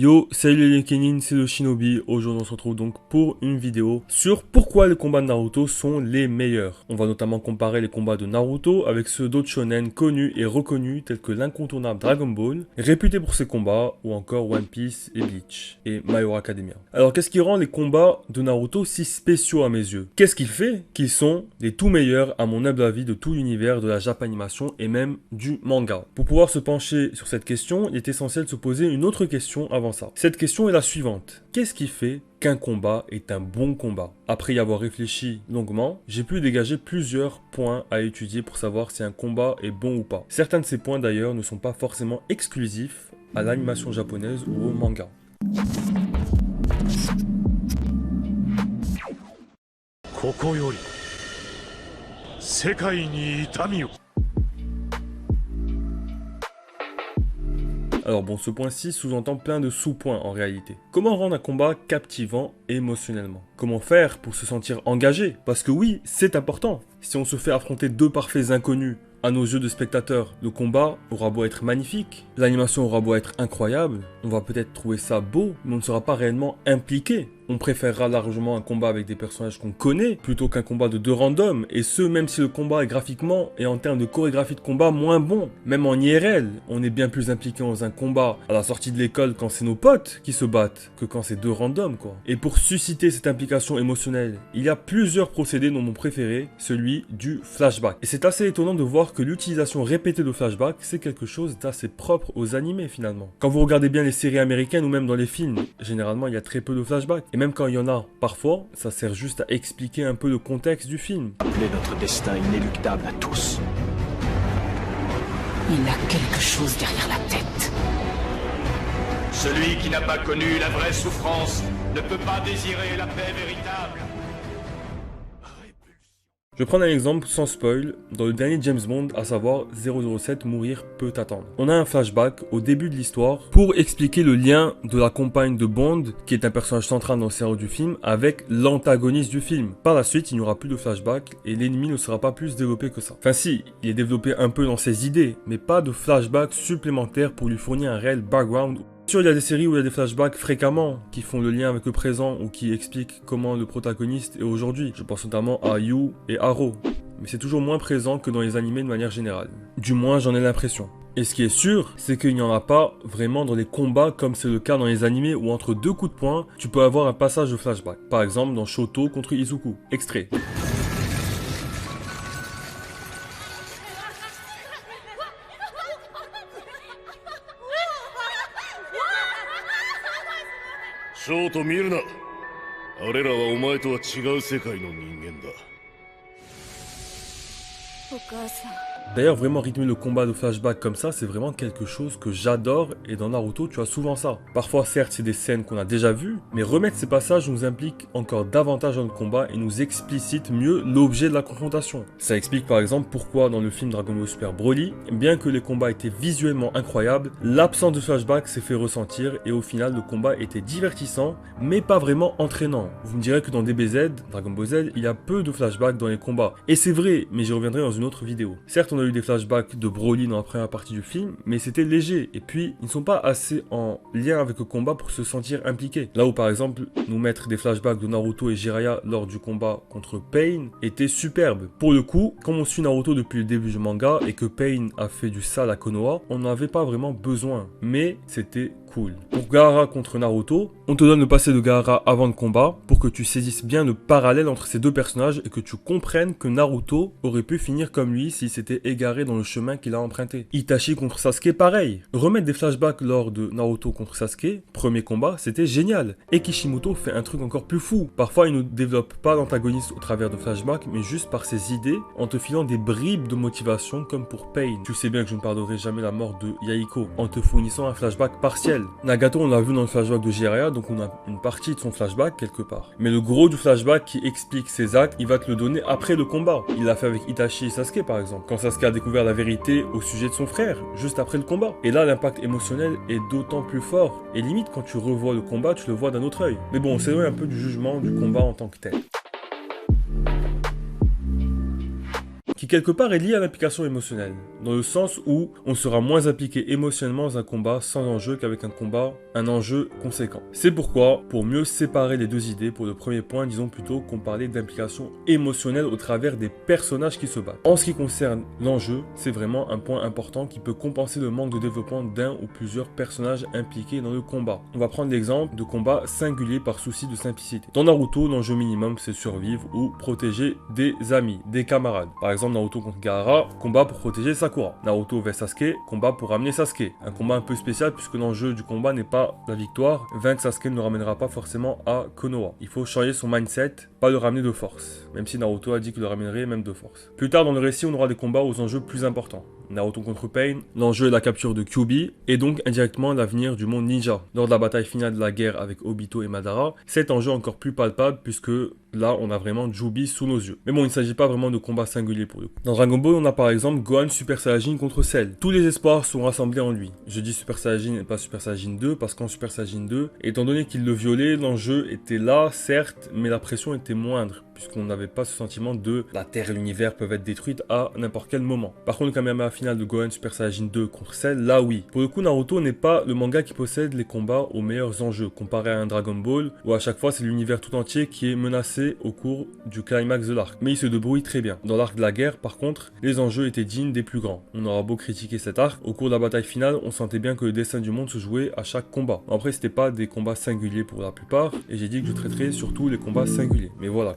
Yo, salut les Kenin, c'est le Shinobi. Aujourd'hui on se retrouve donc pour une vidéo sur pourquoi les combats de Naruto sont les meilleurs. On va notamment comparer les combats de Naruto avec ceux d'autres shonen connus et reconnus tels que l'incontournable Dragon Ball, réputé pour ses combats, ou encore One Piece et Bleach et My Hero Academia. Alors qu'est-ce qui rend les combats de Naruto si spéciaux à mes yeux? Qu'est-ce qui fait qu'ils sont les tout meilleurs à mon humble avis de tout l'univers de la Japanimation et même du manga? Pour pouvoir se pencher sur cette question, il est essentiel de se poser une autre question avant ça. Cette question est la suivante. Qu'est-ce qui fait qu'un combat est un bon combat? Après y avoir réfléchi longuement, j'ai pu dégager plusieurs points à étudier pour savoir si un combat est bon ou pas. Certains de ces points d'ailleurs ne sont pas forcément exclusifs à l'animation japonaise ou au manga. Alors bon, ce point-ci sous-entend plein de sous-points en réalité. Comment rendre un combat captivant émotionnellement? Comment faire pour se sentir engagé? Parce que oui, c'est important. Si on se fait affronter deux parfaits inconnus à nos yeux de spectateurs, le combat aura beau être magnifique, l'animation aura beau être incroyable, on va peut-être trouver ça beau, mais on ne sera pas réellement impliqué. On préférera largement un combat avec des personnages qu'on connaît plutôt qu'un combat de deux randoms, et ce même si le combat est graphiquement et en termes de chorégraphie de combat moins bon. Même en IRL, on est bien plus impliqué dans un combat à la sortie de l'école quand c'est nos potes qui se battent que quand c'est deux randoms quoi. Et pour susciter cette implication émotionnelle, il y a plusieurs procédés dont mon préféré, celui du flashback. Et c'est assez étonnant de voir que l'utilisation répétée de flashback, c'est quelque chose d'assez propre aux animés finalement. Quand vous regardez bien les séries américaines ou même dans les films, généralement il y a très peu de flashback. Et même quand il y en a, parfois, ça sert juste à expliquer un peu le contexte du film. Appeler notre destin inéluctable à tous. Il a quelque chose derrière la tête. Celui qui n'a pas connu la vraie souffrance ne peut pas désirer la paix véritable. Je vais prendre un exemple sans spoil, dans le dernier James Bond, à savoir 007 Mourir peut attendre. On a un flashback au début de l'histoire pour expliquer le lien de la compagne de Bond, qui est un personnage central dans le scénario du film, avec l'antagoniste du film. Par la suite, il n'y aura plus de flashback et l'ennemi ne sera pas plus développé que ça. Enfin si, il est développé un peu dans ses idées, mais pas de flashback supplémentaire pour lui fournir un réel background. Sûr, il y a des séries où il y a des flashbacks fréquemment qui font le lien avec le présent ou qui expliquent comment le protagoniste est aujourd'hui. Je pense notamment à You et Arrow. Mais c'est toujours moins présent que dans les animés de manière générale. Du moins, j'en ai l'impression. Et ce qui est sûr, c'est qu'il n'y en a pas vraiment dans les combats comme c'est le cas dans les animés où entre deux coups de poing, tu peux avoir un passage de flashback. Par exemple dans Shoto contre Izuku. Extrait. D'ailleurs, vraiment rythmer le combat de flashback comme ça, c'est vraiment quelque chose que j'adore et dans Naruto, tu as souvent ça. Parfois, certes, c'est des scènes qu'on a déjà vues, mais remettre ces passages nous implique encore davantage dans le combat et nous explicite mieux l'objet de la confrontation. Ça explique par exemple pourquoi dans le film Dragon Ball Super Broly, bien que les combats étaient visuellement incroyables, l'absence de flashback s'est fait ressentir et au final, le combat était divertissant, mais pas vraiment entraînant. Vous me direz que dans DBZ, Dragon Ball Z, il y a peu de flashbacks dans les combats. Et c'est vrai, mais j'y reviendrai dans une autre vidéo. Certes, on a eu des flashbacks de Broly dans la première partie du film, mais c'était léger, et puis ils ne sont pas assez en lien avec le combat pour se sentir impliqués. Là où par exemple, nous mettre des flashbacks de Naruto et Jiraiya lors du combat contre Pain était superbe. Pour le coup, comme on suit Naruto depuis le début du manga, et que Pain a fait du sale à Konoha, on n'en avait pas vraiment besoin, mais c'était cool. Pour Gaara contre Naruto, on te donne le passé de Gaara avant le combat pour que tu saisisses bien le parallèle entre ces deux personnages et que tu comprennes que Naruto aurait pu finir comme lui s'il s'était égaré dans le chemin qu'il a emprunté. Itachi contre Sasuke, pareil. Remettre des flashbacks lors de Naruto contre Sasuke, premier combat, c'était génial. Et Kishimoto fait un truc encore plus fou. Parfois, il ne développe pas l'antagoniste au travers de flashbacks, mais juste par ses idées, en te filant des bribes de motivation comme pour Pain. Tu sais bien que je ne pardonnerai jamais la mort de Yahiko, en te fournissant un flashback partiel. Nagato, on l'a vu dans le flashback de Jiraiya, donc on a une partie de son flashback quelque part. Mais le gros du flashback qui explique ses actes, il va te le donner après le combat. Il l'a fait avec Itachi et Sasuke par exemple. Quand Sasuke a découvert la vérité au sujet de son frère, juste après le combat. Et là, l'impact émotionnel est d'autant plus fort. Et limite, quand tu revois le combat, tu le vois d'un autre œil. Mais bon, on s'éloigne un peu du jugement du combat en tant que tel. qui quelque part est lié à l'implication émotionnelle, dans le sens où on sera moins impliqué émotionnellement dans un combat sans enjeu qu'avec un enjeu conséquent. C'est pourquoi, pour mieux séparer les deux idées, pour le premier point, disons plutôt qu'on parlait d'implication émotionnelle au travers des personnages qui se battent. En ce qui concerne l'enjeu, c'est vraiment un point important qui peut compenser le manque de développement d'un ou plusieurs personnages impliqués dans le combat. On va prendre l'exemple de combats singuliers par souci de simplicité. Dans Naruto, l'enjeu minimum c'est survivre ou protéger des amis, des camarades. Par exemple, Naruto contre Gaara, combat pour protéger Sakura. Naruto vs Sasuke, combat pour ramener Sasuke. Un combat un peu spécial puisque l'enjeu du combat n'est pas la victoire. Vaincre Sasuke ne le ramènera pas forcément à Konoha. Il faut changer son mindset, pas le ramener de force. Même si Naruto a dit qu'il le ramènerait même de force. Plus tard dans le récit, on aura des combats aux enjeux plus importants. Naruto contre Pain, l'enjeu est la capture de Kyuubi et donc indirectement l'avenir du monde ninja. Lors de la bataille finale de la guerre avec Obito et Madara, cet enjeu est encore plus palpable puisque là on a vraiment Kyuubi sous nos yeux. Mais bon, il ne s'agit pas vraiment de combats singuliers pour le coup. Dans Dragon Ball, on a par exemple Gohan Super Saiyajin contre Cell. Tous les espoirs sont rassemblés en lui. Je dis Super Saiyajin et pas Super Saiyajin 2 parce qu'en Super Saiyajin 2, étant donné qu'il le violait, l'enjeu était là certes, mais la pression était moindre puisqu'on n'avait pas ce sentiment de la Terre et l'univers peuvent être détruites à n'importe quel moment. Par contre, le Kamehameha final de Gohan Super Saiyajin 2 contre Cell, là oui. Pour le coup, Naruto n'est pas le manga qui possède les combats aux meilleurs enjeux, comparé à un Dragon Ball, où à chaque fois c'est l'univers tout entier qui est menacé au cours du climax de l'arc. Mais il se débrouille très bien. Dans l'arc de la guerre, par contre, les enjeux étaient dignes des plus grands. On aura beau critiquer cet arc, au cours de la bataille finale, on sentait bien que le destin du monde se jouait à chaque combat. Après, c'était pas des combats singuliers pour la plupart, et j'ai dit que je traiterais surtout les combats singuliers. Mais voilà.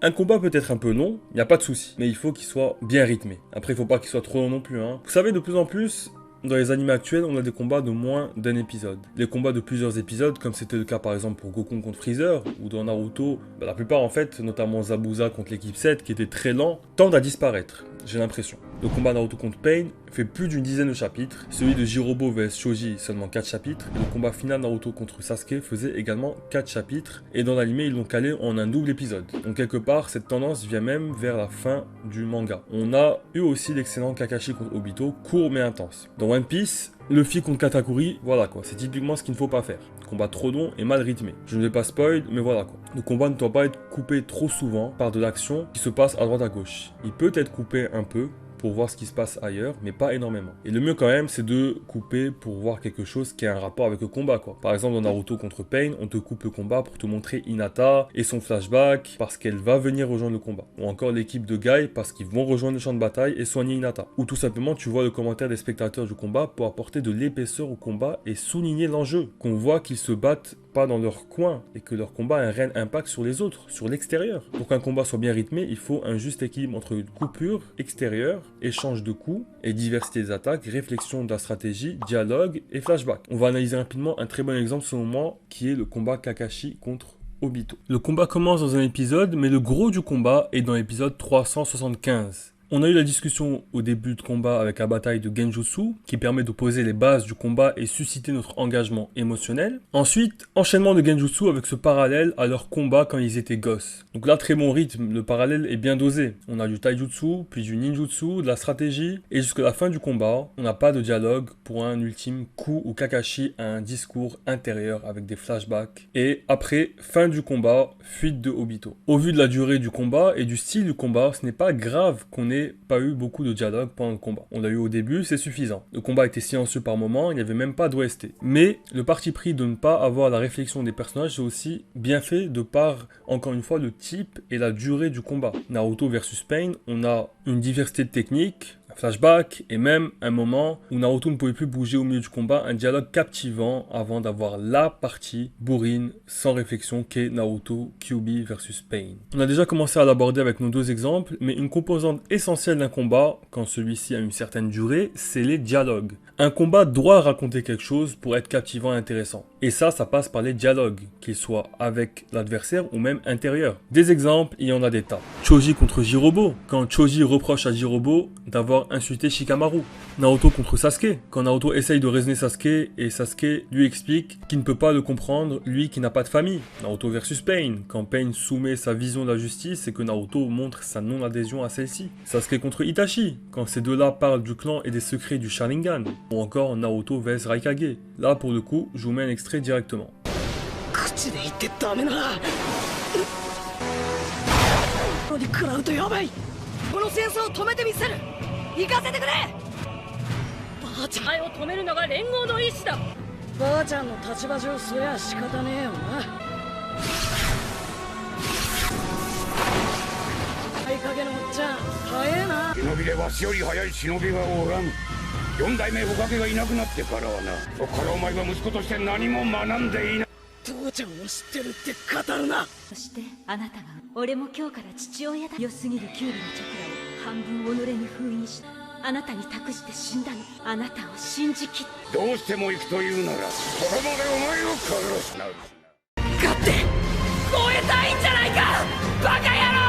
Un combat peut être un peu long, il n'y a pas de souci, mais il faut qu'il soit bien rythmé. Après, il ne faut pas qu'il soit trop long non plus. Vous savez, de plus en plus, dans les animés actuels, on a des combats de moins d'un épisode. Les combats de plusieurs épisodes, comme c'était le cas par exemple pour Goku contre Freezer, ou dans Naruto, la plupart en fait, notamment Zabuza contre l'équipe 7, qui était très lent, tendent à disparaître, j'ai l'impression. Le combat Naruto contre Pain fait plus d'une dizaine de chapitres, celui de Jirobo vs Shoji seulement 4 chapitres, et le combat final Naruto contre Sasuke faisait également 4 chapitres, et dans l'anime ils l'ont calé en un double épisode. Donc quelque part, cette tendance vient même vers la fin du manga. On a eu aussi l'excellent Kakashi contre Obito, court mais intense. Dans One Piece, Luffy contre Katakuri, voilà quoi, c'est typiquement ce qu'il ne faut pas faire. Combat trop long et mal rythmé. Je ne vais pas spoil, mais voilà quoi. Le combat ne doit pas être coupé trop souvent par de l'action qui se passe à droite à gauche. Il peut être coupé un peu pour voir ce qui se passe ailleurs, mais pas énormément. Et le mieux quand même, c'est de couper pour voir quelque chose qui a un rapport avec le combat, quoi. Par exemple, dans Naruto contre Pain, on te coupe le combat pour te montrer Hinata et son flashback parce qu'elle va venir rejoindre le combat. Ou encore l'équipe de Guy parce qu'ils vont rejoindre le champ de bataille et soigner Hinata. Ou tout simplement, tu vois le commentaire des spectateurs du combat pour apporter de l'épaisseur au combat et souligner l'enjeu. Qu'on voit qu'ils se battent pas dans leur coin et que leur combat a un réel impact sur les autres, sur l'extérieur. Pour qu'un combat soit bien rythmé, il faut un juste équilibre entre une coupure extérieure, échange de coups et diversité des attaques, réflexion de la stratégie, dialogue et flashback. On va analyser rapidement un très bon exemple selon moi qui est le combat Kakashi contre Obito. Le combat commence dans un épisode, mais le gros du combat est dans l'épisode 375. On a eu la discussion au début de combat avec la bataille de Genjutsu, qui permet de poser les bases du combat et susciter notre engagement émotionnel. Ensuite, enchaînement de Genjutsu avec ce parallèle à leur combat quand ils étaient gosses. Donc là, très bon rythme, le parallèle est bien dosé. On a du taijutsu, puis du ninjutsu, de la stratégie, et jusqu'à la fin du combat, on n'a pas de dialogue pour un ultime coup où Kakashi a un discours intérieur avec des flashbacks. Et après, fin du combat, fuite de Obito. Au vu de la durée du combat et du style du combat, ce n'est pas grave qu'on ait pas eu beaucoup de dialogue pendant le combat. On l'a eu au début, c'est suffisant. Le combat était silencieux par moments, il n'y avait même pas d'OST. Mais le parti pris de ne pas avoir la réflexion des personnages, c'est aussi bien fait de par, encore une fois, le type et la durée du combat. Naruto versus Pain, on a une diversité de techniques, un flashback et même un moment où Naruto ne pouvait plus bouger au milieu du combat, un dialogue captivant avant d'avoir la partie bourrine sans réflexion qu'est Naruto Kyuubi versus Pain. On a déjà commencé à l'aborder avec nos deux exemples, mais une composante essentielle d'un combat, quand celui-ci a une certaine durée, c'est les dialogues. Un combat doit raconter quelque chose pour être captivant et intéressant. Et ça passe par les dialogues, qu'ils soient avec l'adversaire ou même intérieurs. Des exemples, il y en a des tas. Choji contre Jirobo, quand Choji reproche à Jirobo d'avoir insulté Shikamaru. Naruto contre Sasuke, quand Naruto essaye de raisonner Sasuke et Sasuke lui explique qu'il ne peut pas le comprendre, lui qui n'a pas de famille. Naruto versus Pain, quand Pain soumet sa vision de la justice et que Naruto montre sa non-adhésion à celle-ci. Sasuke contre Itachi, quand ces deux-là parlent du clan et des secrets du Sharingan. Ou encore Naruto vs Raikage. Là pour le coup, je vous mets un extrait directement. こに食らうとやばい。この戦争を止めてみせる。行かせてくれ。ばあちゃんを止めるのが連合の意志だ。ばあちゃんの立場上そりゃ仕方ねえよな。いい加減のおっちゃん早えな。忍びでわしより早い忍びがおらん。四代目おかげがいなくなってからはな。そこからお前は息子として何も学んでいない。父ちゃんを知ってるって語るな。そしてあなたが俺も今日から父親だ。良すぎるキュウリのチャクラを半分己に封印した。あなたに託して死んだの。あなたを信じきっどうしても行くというならこれまでお前を殺すな。勝って燃えたいんじゃないかバカ野郎。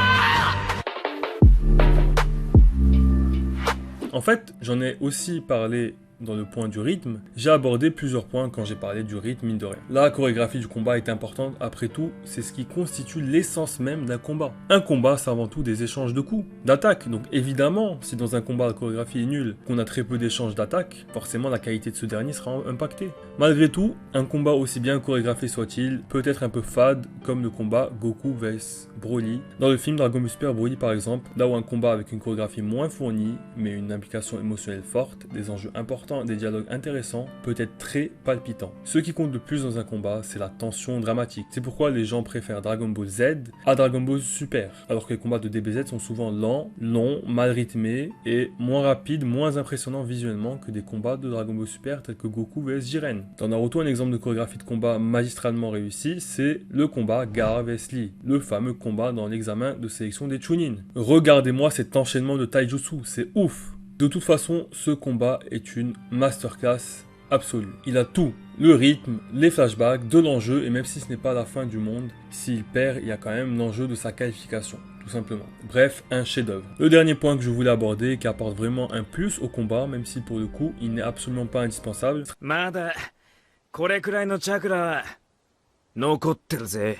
En fait, j'en ai aussi parlé dans le point du rythme. J'ai abordé plusieurs points quand j'ai parlé du rythme, mine de rien. La chorégraphie du combat est importante, après tout, c'est ce qui constitue l'essence même d'un combat. Un combat, c'est avant tout des échanges de coups, d'attaques. Donc évidemment, si dans un combat la chorégraphie est nulle, qu'on a très peu d'échanges d'attaques, forcément la qualité de ce dernier sera impactée. Malgré tout, un combat aussi bien chorégraphié soit-il, peut être un peu fade, comme le combat Goku vs Broly. Dans le film Dragon Ball Super Broly par exemple, là où un combat avec une chorégraphie moins fournie, mais une implication émotionnelle forte, des enjeux importants, des dialogues intéressants, peut être très palpitant. Ce qui compte le plus dans un combat, c'est la tension dramatique. C'est pourquoi les gens préfèrent Dragon Ball Z à Dragon Ball Super, alors que les combats de DBZ sont souvent lents, longs, mal rythmés et moins rapides, moins impressionnants visuellement que des combats de Dragon Ball Super tels que Goku vs Jiren. Dans Naruto, un exemple de chorégraphie de combat magistralement réussi, c'est le combat Gaara vs Lee, le fameux combat dans l'examen de sélection des Chunin. Regardez-moi cet enchaînement de taijutsu, c'est ouf! De toute façon, ce combat est une masterclass absolue. Il a tout, le rythme, les flashbacks, de l'enjeu, et même si ce n'est pas la fin du monde, s'il perd, il y a quand même l'enjeu de sa qualification, tout simplement. Bref, un chef-d'œuvre. Le dernier point que je voulais aborder, qui apporte vraiment un plus au combat, même si pour le coup, il n'est absolument pas indispensable. まだこれくらいのチャクラ残ってるぜ。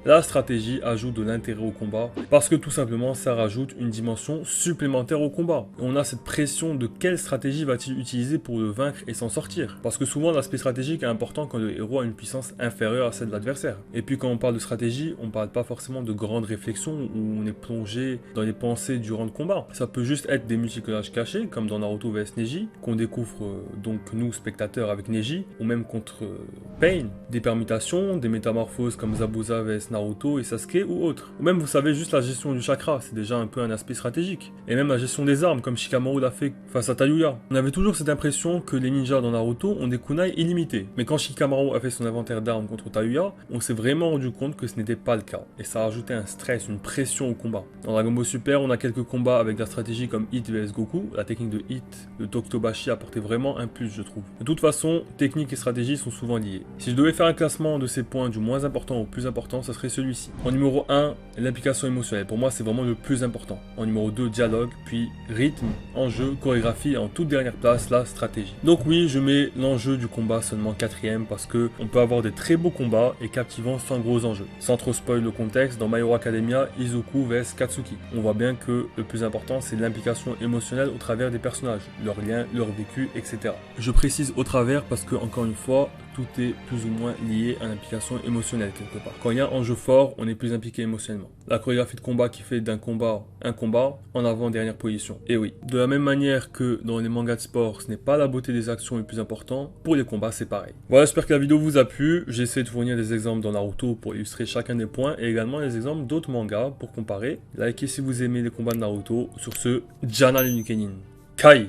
La stratégie ajoute de l'intérêt au combat parce que tout simplement ça rajoute une dimension supplémentaire au combat. Et on a cette pression de quelle stratégie va-t-il utiliser pour le vaincre et s'en sortir. Parce que souvent l'aspect stratégique est important quand le héros a une puissance inférieure à celle de l'adversaire. Et puis quand on parle de stratégie, on parle pas forcément de grandes réflexions où on est plongé dans les pensées durant le combat. Ça peut juste être des multicolages cachés comme dans Naruto vs Neji qu'on découvre donc nous spectateurs avec Neji ou même contre Pain. Des permutations, des métamorphoses comme Zabuza vs Naruto et Sasuke ou autres. Ou même vous savez juste la gestion du chakra, c'est déjà un peu un aspect stratégique. Et même la gestion des armes comme Shikamaru l'a fait face à Tayuya. On avait toujours cette impression que les ninjas dans Naruto ont des kunai illimités. Mais quand Shikamaru a fait son inventaire d'armes contre Tayuya, on s'est vraiment rendu compte que ce n'était pas le cas. Et ça a ajouté un stress, une pression au combat. Dans Dragon Ball Super, on a quelques combats avec de la stratégie comme Hit vs Goku. La technique de Hit, de Tokutobashi apportait vraiment un plus je trouve. De toute façon, technique et stratégie sont souvent liées. Si je devais faire un classement de ces points du moins important au plus important, ça serait celui-ci. En numéro 1, l'implication émotionnelle. Pour moi, c'est vraiment le plus important. En numéro 2, dialogue, puis rythme, enjeu, chorégraphie et en toute dernière place, la stratégie. Donc oui, je mets l'enjeu du combat seulement 4ème parce que on peut avoir des très beaux combats et captivants sans gros enjeux. Sans trop spoil le contexte, dans My Hero Academia, Izuku vs Katsuki. On voit bien que le plus important, c'est l'implication émotionnelle au travers des personnages, leurs liens, leur vécu, etc. Je précise au travers parce que, encore une fois, tout est plus ou moins lié à l'implication émotionnelle quelque part. Quand il y a un enjeu fort, on est plus impliqué émotionnellement. La chorégraphie de combat qui fait d'un combat un combat, en avant dernière position. Et oui, de la même manière que dans les mangas de sport, ce n'est pas la beauté des actions le plus important, pour les combats c'est pareil. Voilà, j'espère que la vidéo vous a plu. J'ai essayé de fournir des exemples dans Naruto pour illustrer chacun des points et également des exemples d'autres mangas pour comparer. Likez si vous aimez les combats de Naruto. Sur ce, Jana le Nikenin. Kai!